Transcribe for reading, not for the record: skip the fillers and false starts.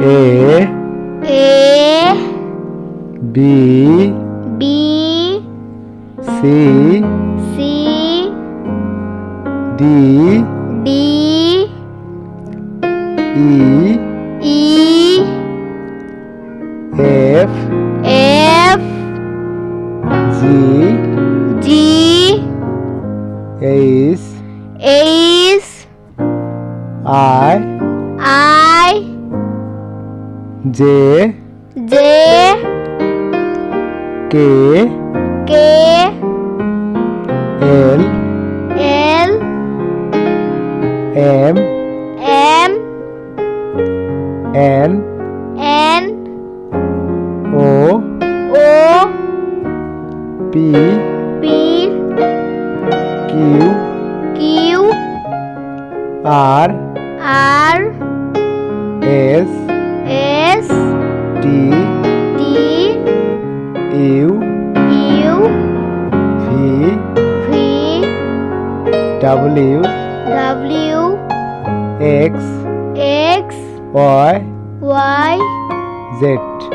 A B C D E F G H I J K L M N O P Q R S T U V W X Y Z